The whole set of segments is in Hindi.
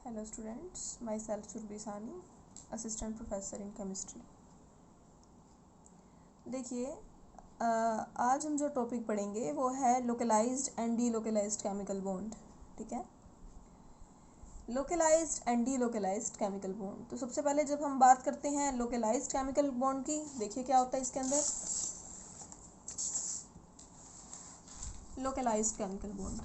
Hello students, myself Surbhi Sani, assistant professor in chemistry. देखिए, आज हम जो टॉपिक पढ़ेंगे वो है localised and delocalised chemical bond. ठीक है, localised and delocalised chemical bond. तो सबसे पहले जब हम बात करते हैं लोकलाइज्ड केमिकल बॉन्ड की, देखिए क्या होता है इसके अंदर। Localised chemical bond,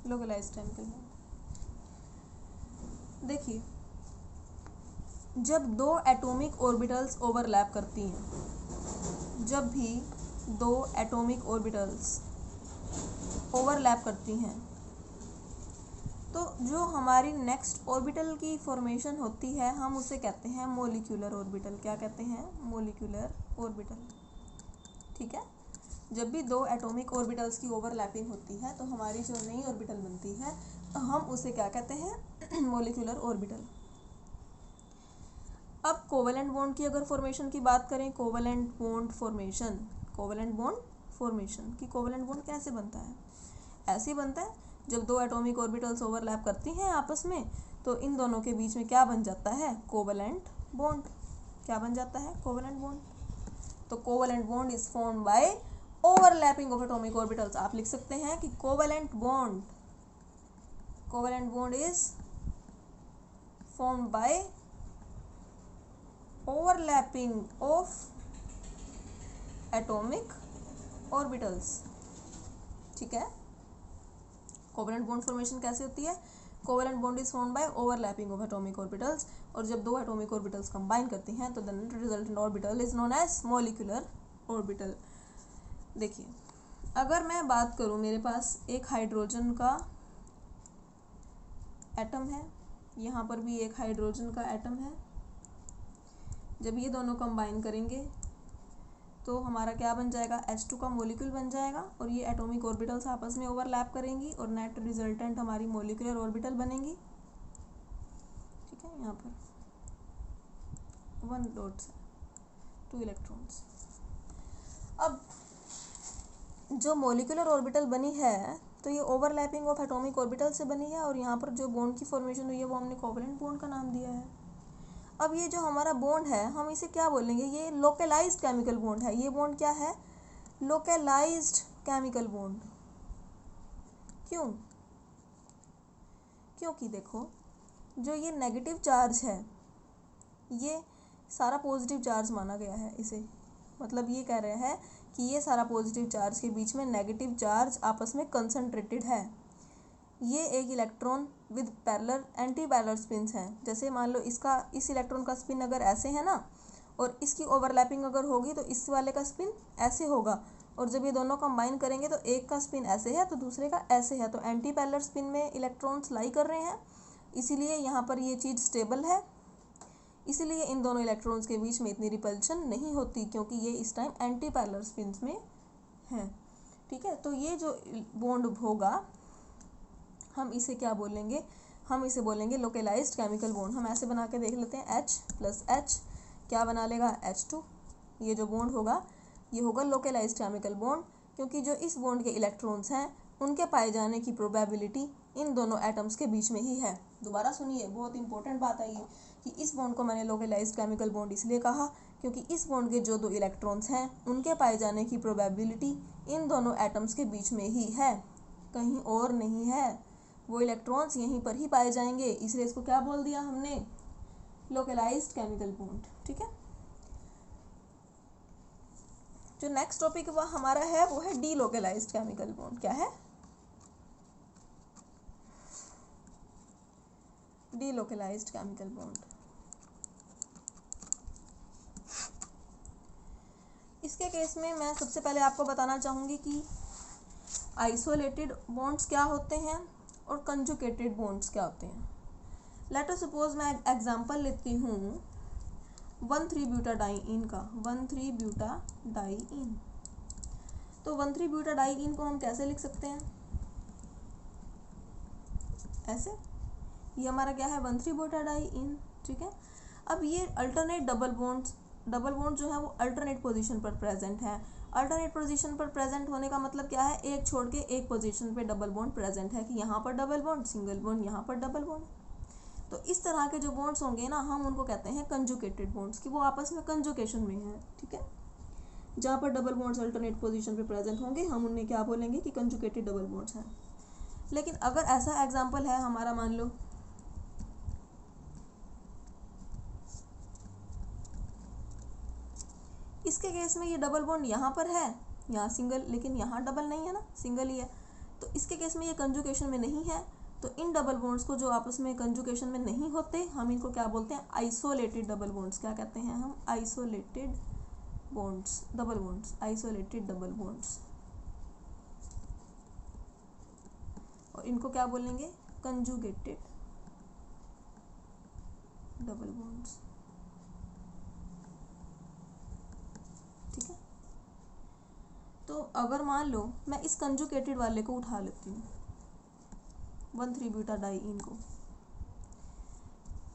localised chemical bond. देखिए, जब दो एटॉमिक ऑर्बिटल्स ओवरलैप करती हैं, जब भी दो एटॉमिक ऑर्बिटल्स ओवरलैप करती हैं, तो जो हमारी नेक्स्ट ऑर्बिटल की फॉर्मेशन होती है हम उसे कहते हैं मोलिक्यूलर ऑर्बिटल। क्या कहते हैं? Molecular orbital. ठीक है, जब भी दो एटॉमिक ऑर्बिटल्स की ओवरलैपिंग होती है तो हमारी जो नई ऑर्बिटल बनती है हम उसे क्या कहते हैं? Molecular orbital. अब कोवेलेंट बॉन्ड की अगर फॉर्मेशन की बात करें, covalent bond formation, covalent bond formation कि कोवेलेंट बॉन्ड कैसे बनता है? ऐसे ही बनता है, जब दो एटॉमिक ऑर्बिटल्स ओवरलैप करती हैं आपस में तो इन दोनों के बीच में क्या बन जाता है? Covalent bond. क्या बन जाता है? Covalent bond. तो covalent bond is formed by overlapping of atomic orbitals. आप लिख सकते हैं कि covalent bond is formed by overlapping of atomic orbitals. ठीक है, कोवेलेंट बॉन्ड फॉर्मेशन कैसे होती है? Covalent bond is formed by overlapping of atomic orbitals, और जब दो एटॉमिक ऑर्बिटल्स कंबाइन करती हैं तो the resultant orbital is known as molecular orbital. देखिए, अगर मैं बात करूं, मेरे पास एक हाइड्रोजन का एटम है, यहाँ पर भी एक हाइड्रोजन का एटम है। जब ये दोनों कंबाइन करेंगे तो हमारा क्या बन जाएगा? H2 का मोलिक्यूल बन जाएगा, और ये एटॉमिक ऑर्बिटल्स आपस में ओवरलैप करेंगी और नेट रिजल्टेंट हमारी मोलिकुलर ऑर्बिटल बनेगी। ठीक है, यहाँ पर 1 डॉट्स, 2 इलेक्ट्रॉन्स। अब जो मोलिकुलर ऑर्बिटल बनी है तो ये ओवरलैपिंग ऑफ एटॉमिक ऑर्बिटल से बनी है, और यहाँ पर जो बॉन्ड की फॉर्मेशन हुई है वो हमने कोवेलेंट बॉन्ड का नाम दिया है। अब ये जो हमारा बॉन्ड है हम इसे क्या बोलेंगे? ये लोकलाइज्ड केमिकल बॉन्ड है। ये बॉन्ड क्या है? Localised chemical bond. क्यों? क्योंकि देखो, जो ये नेगेटिव चार्ज है ये सारा पॉजिटिव चार्ज माना गया है इसे, मतलब ये कह रहे हैं कि ये सारा पॉजिटिव चार्ज के बीच में नेगेटिव चार्ज आपस में कंसंट्रेटेड है। ये एक electron with parallel anti parallel spins हैं। जैसे मान लो इस इलेक्ट्रॉन का स्पिन अगर ऐसे है ना, और इसकी ओवरलैपिंग अगर होगी तो इस वाले का स्पिन ऐसे होगा, और जब ये दोनों कंबाइन करेंगे तो एक का स्पिन ऐसे है तो दूसरे का ऐसे है, तो एंटी पैरेलल स्पिन में इलेक्ट्रॉन्स लाई कर रहे हैं, इसीलिए यहाँ पर ये चीज़ स्टेबल है। इसीलिए इन दोनों इलेक्ट्रॉन्स के बीच में इतनी रिपल्शन नहीं होती, क्योंकि ये इस टाइम एंटी पैरेलल स्पिन्स में हैं। ठीक है, तो ये जो बॉन्ड होगा हम इसे क्या बोलेंगे? हम इसे बोलेंगे लोकलाइज्ड केमिकल बॉन्ड। हम ऐसे बना के देख लेते हैं, H प्लस H क्या बना लेगा? H2। ये जो बॉन्ड होगा ये होगा लोकलाइज्ड केमिकल बॉन्ड, क्योंकि जो इस बॉन्ड के इलेक्ट्रॉन्स हैं उनके पाए जाने की प्रोबेबिलिटी इन दोनों एटम्स के बीच में ही है। दोबारा सुनिए, बहुत इंपॉर्टेंट बात है ये कि इस बॉन्ड को मैंने लोकलाइज्ड केमिकल बॉन्ड इसलिए कहा क्योंकि इस बॉन्ड के जो दो इलेक्ट्रॉन्स हैं उनके पाए जाने की प्रोबेबिलिटी इन दोनों एटम्स के बीच में ही है, कहीं और नहीं है। वो इलेक्ट्रॉन्स यहीं पर ही पाए जाएंगे, इसलिए इसको क्या बोल दिया हमने? Localised chemical bond. ठीक है, जो नेक्स्ट टॉपिक वह हमारा है वो है डीलोकलाइज्ड केमिकल बॉन्ड। क्या है? Delocalised chemical bond. इसके केस में मैं सबसे पहले आपको बताना चाहूँगी कि आइसोलेटेड बॉन्ड्स क्या होते हैं और कंजुगेटेड बॉन्ड्स क्या होते हैं। लेट अस सपोज मैं एग्जांपल लेती हूँ 1,3-ब्यूटाडाइइन का, 1,3-ब्यूटाडाइइन। तो 1,3-ब्यूटाडाइइन को हम कैसे लिख सकते हैं? ऐसे, ये हमारा क्या है 1,3-ब्यूटाडाइईन, ठीक है। अब ये अल्टरनेट डबल बॉन्ड जो है वो अल्टरनेट पोजीशन पर प्रेजेंट है। अल्टरनेट पोजीशन पर प्रेजेंट होने का मतलब क्या है, एक छोड़ के एक पोजीशन पे डबल बॉन्ड प्रेजेंट है, कि यहाँ पर डबल बॉन्ड, सिंगल बॉन्ड, यहाँ पर डबल बॉन्ड। तो इस तरह के जो बॉन्ड्स होंगे ना, हम उनको कहते हैं कंजुगेटेड बॉन्ड्स, कि वो आपस में कंजुगेशन में है, ठीक है। जहाँ पर डबल बॉन्ड्स अल्टरनेट पोजीशन पे प्रेजेंट होंगे, हम उन्हें क्या बोलेंगे कि कंजुगेटेड डबल बॉन्ड्स हैं। लेकिन अगर ऐसा एग्जाम्पल है हमारा, मान लो इसके केस में ये डबल बॉन्ड यहाँ पर है, यहाँ सिंगल, लेकिन यहाँ डबल नहीं है ना, सिंगल ही है, तो इसके केस में ये कंजुगेशन में नहीं है। तो इन डबल बॉन्ड्स को जो आपस में कंजुगेशन में नहीं होते, हम इनको क्या बोलते हैं, आइसोलेटेड डबल बॉन्ड्स। क्या कहते हैं हम, isolated bonds, double bonds, isolated double bonds. और इनको क्या बोलेंगे, कंजुगेटेड डबल बॉन्ड्स, ठीक है। तो अगर मान लो मैं इस कंजुगेटेड वाले को उठा लेती हूँ, 1,3-ब्यूटाडाइईन को,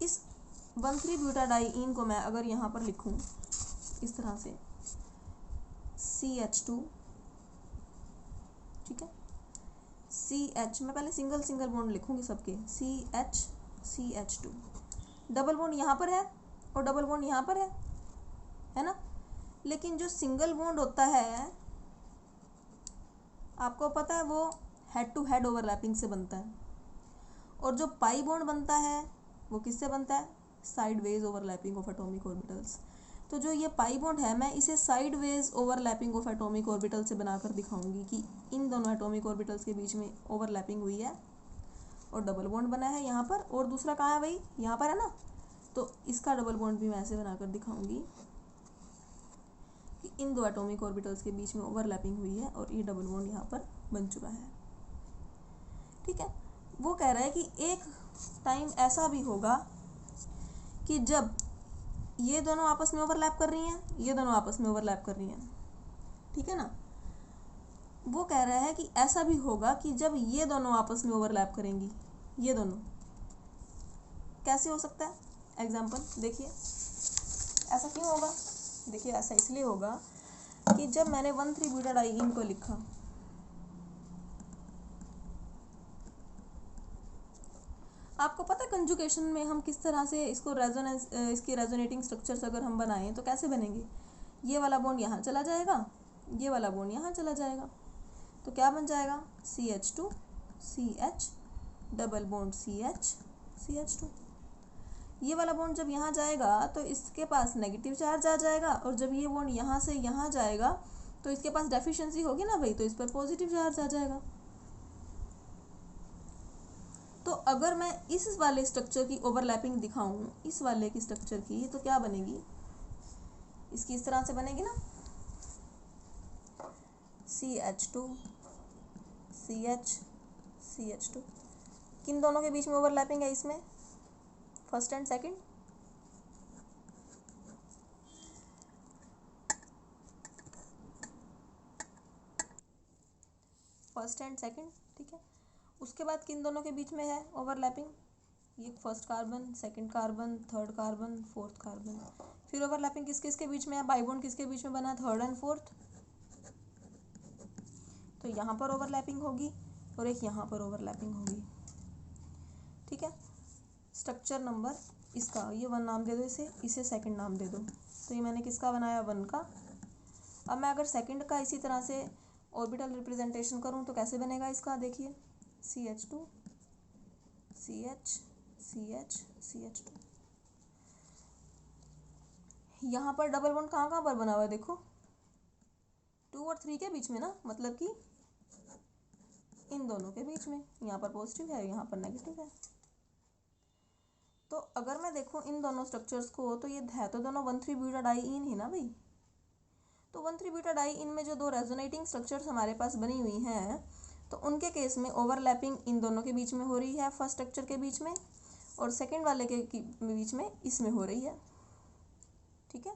इस 1,3-ब्यूटाडाइईन को मैं अगर यहाँ पर लिखूँ इस तरह से CH2, ठीक है, CH, मैं पहले सिंगल सिंगल बॉन्ड लिखूँगी सबके, CH2, डबल बॉन्ड यहाँ पर है और डबल बॉन्ड यहाँ पर है ना। लेकिन जो सिंगल बॉन्ड होता है, आपको पता है, वो हेड टू हेड ओवरलैपिंग से बनता है, और जो पाई बॉन्ड बनता है वो किससे बनता है, sideways overlapping of atomic orbitals. तो जो ये पाई बॉन्ड है, मैं इसे sideways overlapping of atomic orbital से बनाकर दिखाऊंगी कि इन दोनों एटॉमिक ऑर्बिटल्स के बीच में ओवरलैपिंग हुई है और डबल बॉन्ड बना है यहाँ पर, और दूसरा कहाँ है भाई, यहाँ पर है ना। तो इसका डबल बॉन्ड भी मैं ऐसे बनाकर दिखाऊंगी कि इन दो एटॉमिक ऑर्बिटल्स के बीच में ओवरलैपिंग हुई है और ये डबल बॉन्ड यहाँ पर बन चुका है, ठीक है। वो कह रहा है कि एक टाइम ऐसा भी होगा कि जब ये दोनों आपस में ओवरलैप कर रही हैं, ये दोनों आपस में ओवरलैप कर रही हैं, ठीक है ना। वो कह रहा है कि ऐसा भी होगा कि जब ये दोनों आपस में ओवरलैप करेंगी, ये दोनों, कैसे हो सकता है, एग्जाम्पल देखिए। ऐसा क्यों होगा, देखिए ऐसा इसलिए होगा कि जब मैंने 1,3-ब्यूटाडाइईन को लिखा, आपको पता है कंजुगेशन में हम किस तरह से इसको रेजोनेंस, इसकी रेजोनेटिंग स्ट्रक्चर्स अगर हम बनाएं तो कैसे बनेंगे, ये वाला बॉन्ड यहाँ चला जाएगा, ये वाला बॉन्ड यहाँ चला जाएगा, तो क्या बन जाएगा, CH2 CH double bond CH2। ये वाला बॉन्ड जब यहाँ जाएगा तो इसके पास नेगेटिव चार्ज आ जाएगा, और जब ये बॉन्ड यहाँ से यहाँ जाएगा तो इसके पास डेफिशिएंसी होगी ना भाई, तो इस पर पॉजिटिव चार्ज आ जाएगा। तो अगर मैं इस वाले स्ट्रक्चर की ओवरलैपिंग दिखाऊं, इस वाले की स्ट्रक्चर की, तो क्या बनेगी, इसकी इस तरह से बनेगी ना, CH2 CH2। किन दोनों के बीच में ओवरलैपिंग है इसमें, first and second, first and second, ठीक है। उसके बाद किन दोनों के बीच में है ओवरलैपिंग, ये first carbon, second carbon, third carbon, fourth carbon. फिर ओवरलैपिंग किस किस के बीच में है, बाई बॉन्ड किसके बीच में बना, थर्ड एंड फोर्थ, तो यहाँ पर ओवरलैपिंग होगी और एक यहाँ पर ओवरलैपिंग होगी, ठीक है। स्ट्रक्चर नंबर इसका, ये 1 नाम दे दो, इसे सेकंड नाम दे दो। तो ये मैंने किसका बनाया, 1 का। अब मैं अगर सेकंड का इसी तरह से ऑर्बिटल रिप्रेजेंटेशन करूँ तो कैसे बनेगा इसका, देखिए CH2 CH2। यहाँ पर डबल बॉन्ड कहाँ कहाँ पर बना हुआ है, देखो 2 और 3 के बीच में ना, मतलब कि इन दोनों के बीच में, यहाँ पर पॉजिटिव है, यहाँ पर नेगेटिव है। तो अगर मैं देखूँ इन दोनों स्ट्रक्चर्स को, तो ये है तो दोनों 1,3-ब्यूटाडाइईन ही ना भाई। तो 1,3-ब्यूटाडाइईन में जो दो रेजोनेटिंग स्ट्रक्चर्स हमारे पास बनी हुई हैं, तो उनके केस में ओवरलैपिंग इन दोनों के बीच में हो रही है, फर्स्ट स्ट्रक्चर के बीच में, और सेकंड वाले के बीच में इसमें हो रही है, ठीक है।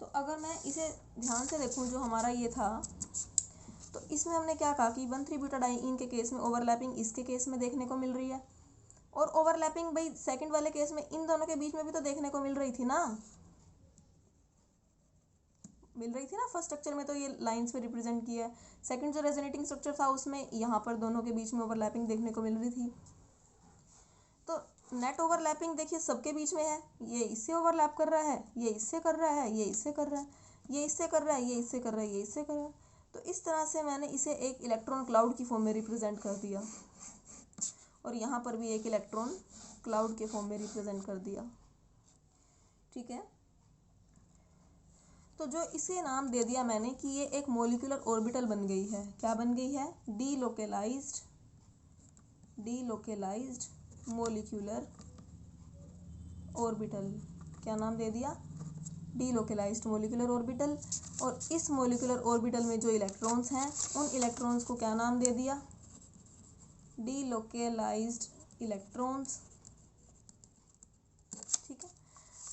तो अगर मैं इसे ध्यान से देखूँ, जो हमारा ये था, तो इसमें हमने क्या कहा कि 1,3-ब्यूटाडाइईन के केस में ओवरलैपिंग इसके केस में देखने को मिल रही है, और ओवरलैपिंग भाई सेकंड वाले केस में इन दोनों के बीच में भी तो देखने को मिल रही थी ना, फर्स्ट स्ट्रक्चर में तो ये लाइंस पे रिप्रेजेंट किया है। सेकंड जो रेजोनेटिंग स्ट्रक्चर था उसमें यहाँ पर दोनों के बीच में ओवरलैपिंग देखने को मिल रही थी। तो नेट ओवरलैपिंग देखिए सबके बीच में है, ये इससे ओवरलैप कर रहा है, ये इससे कर रहा है, ये इससे कर रहा है, ये इससे कर रहा है, ये इससे कर रहा है, ये इससे कर रहा है। तो इस तरह से मैंने इसे एक इलेक्ट्रॉन क्लाउड की फॉर्म में रिप्रेजेंट कर दिया, और यहाँ पर भी एक इलेक्ट्रॉन क्लाउड के फॉर्म में रिप्रेजेंट कर दिया। ठीक है, तो जो इसे नाम दे दिया मैंने कि ये एक मॉलिक्यूलर ऑर्बिटल बन गई है। क्या बन गई है? डीलोकेलाइज्ड मॉलिक्यूलर ऑर्बिटल। क्या नाम दे दिया? डीलोकेलाइज्ड मॉलिक्यूलर ऑर्बिटल। और इस मॉलिक्यूलर ऑर्बिटल में जो इलेक्ट्रॉन्स हैं उन इलेक्ट्रॉन्स को क्या नाम दे दिया? डीलोकेलाइज्ड इलेक्ट्रॉन्स। ठीक है,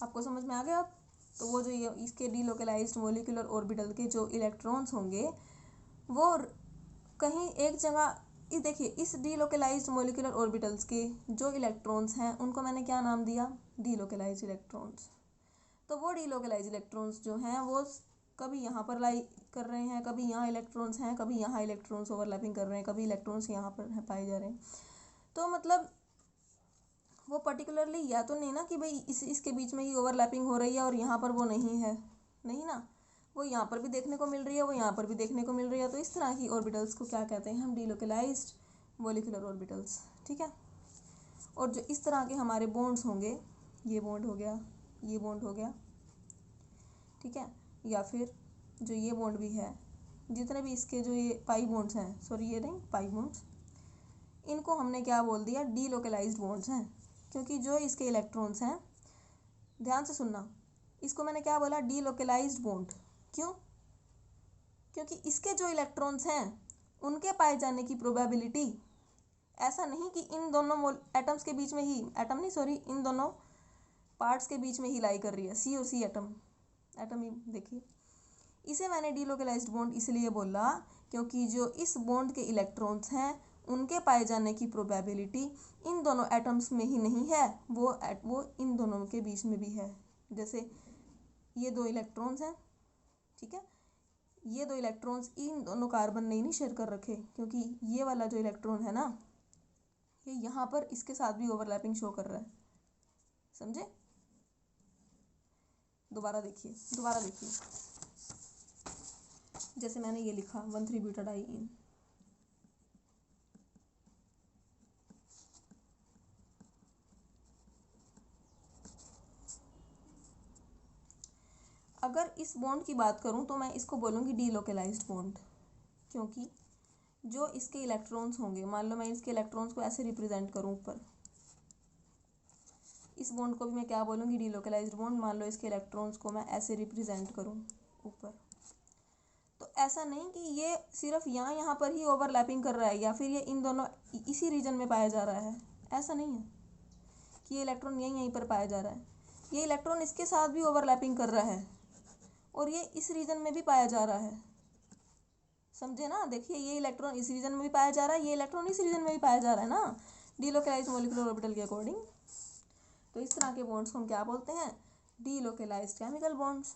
आपको समझ में आ गया अब? तो वो जो ये इसके डीलोकेलाइज्ड मॉलिक्यूलर ऑर्बिटल के जो इलेक्ट्रॉन्स होंगे वो कहीं एक जगह, इस देखिए इस डीलोकेलाइज्ड मॉलिक्यूलर ऑर्बिटल्स के जो इलेक्ट्रॉन्स हैं उनको मैंने क्या नाम दिया? डीलोकेलाइज्ड इलेक्ट्रॉन्स। तो वो डीलोकेलाइज्ड इलेक्ट्रॉन्स जो हैं वो कभी यहाँ पर लाई कर रहे हैं, कभी यहाँ इलेक्ट्रॉन्स हैं, कभी यहाँ इलेक्ट्रॉन्स ओवरलैपिंग कर रहे हैं, कभी इलेक्ट्रॉन्स यहाँ पर पाए जा रहे हैं। तो मतलब वो पर्टिकुलरली या तो नहीं ना कि भाई इसके बीच में ही ओवरलैपिंग हो रही है और यहाँ पर वो नहीं है, नहीं ना, वो यहाँ पर भी देखने को मिल रही है, वो यहाँ पर भी देखने को मिल रही है। तो इस तरह की ऑर्बिटल्स को क्या कहते हैं? हम डीलोकेलाइज्ड मॉलिक्यूलर ऑर्बिटल्स। ठीक है, और जो इस तरह के हमारे बॉन्ड्स होंगे, ये बॉन्ड हो गया, ये बॉन्ड हो गया, ठीक है, या फिर जो ये बॉन्ड भी है, जितने भी इसके जो ये पाई बॉन्ड्स हैं, सॉरी ये नहीं पाई बॉन्ड्स, इनको हमने क्या बोल दिया? डीलोकेलाइज्ड बॉन्ड्स हैं। क्योंकि जो इसके इलेक्ट्रॉन्स हैं, ध्यान से सुनना, इसको मैंने क्या बोला? डीलोकेलाइज्ड बॉन्ड। क्यों? क्योंकि इसके जो इलेक्ट्रॉन्स हैं उनके पाए जाने की प्रोबेबिलिटी, ऐसा नहीं कि इन दोनों एटम्स के बीच में ही, एटम नहीं सॉरी, इन दोनों पार्ट्स के बीच में ही लाई कर रही है, सी और सी एटम ही देखिए, इसे मैंने डीलोकेलाइज्ड बॉन्ड इसलिए बोला क्योंकि जो इस बॉन्ड के इलेक्ट्रॉन्स हैं उनके पाए जाने की प्रोबेबिलिटी इन दोनों एटम्स में ही नहीं है, वो इन दोनों के बीच में भी है। जैसे ये दो इलेक्ट्रॉन्स हैं, ठीक है, ये दो इलेक्ट्रॉन्स इन दोनों कार्बन ने नहीं शेयर कर रखे, क्योंकि ये वाला जो इलेक्ट्रॉन है ना, ये यहाँ पर इसके साथ भी ओवरलैपिंग शो कर रहा है। समझे? दोबारा देखिए, जैसे मैंने ये लिखा 1,3-ब्यूटाडाइईन, अगर इस बॉन्ड की बात करूं तो मैं इसको बोलूँगी डीलोकेलाइज्ड बॉन्ड, क्योंकि जो इसके इलेक्ट्रॉन्स होंगे, मान लो मैं इसके इलेक्ट्रॉन्स को ऐसे रिप्रेजेंट करूं ऊपर, इस बॉन्ड को भी मैं क्या बोलूँगी? डीलोकेलाइज्ड बॉन्ड। मान लो इसके इलेक्ट्रॉन्स को मैं ऐसे रिप्रेजेंट करूं ऊपर, तो ऐसा नहीं कि ये सिर्फ यहाँ पर ही ओवरलैपिंग कर रहा है या फिर ये इन दोनों इसी रीजन में पाया जा रहा है, ऐसा नहीं है कि ये इलेक्ट्रॉन यहीं पर पाया जा रहा है। ये इलेक्ट्रॉन इसके साथ भी ओवरलैपिंग कर रहा है और ये इस रीजन में भी पाया जा रहा है। समझे ना? देखिए ये इलेक्ट्रॉन इस रीजन में भी पाया जा रहा है, ये इलेक्ट्रॉन इस रीजन में भी पाया जा रहा है ना, डीलोकेलाइज्ड मॉलिक्यूलर ऑर्बिटल के अकॉर्डिंग। तो इस तरह के बॉन्ड्स को हम क्या बोलते हैं? डीलोकेलाइज्ड केमिकल बॉन्ड्स।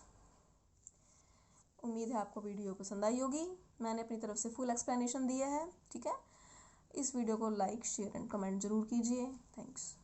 उम्मीद है आपको वीडियो पसंद आई होगी। मैंने अपनी तरफ से फुल एक्सप्लेनेशन दिया है, ठीक है। इस वीडियो को लाइक, शेयर एंड कमेंट जरूर कीजिए। थैंक्स।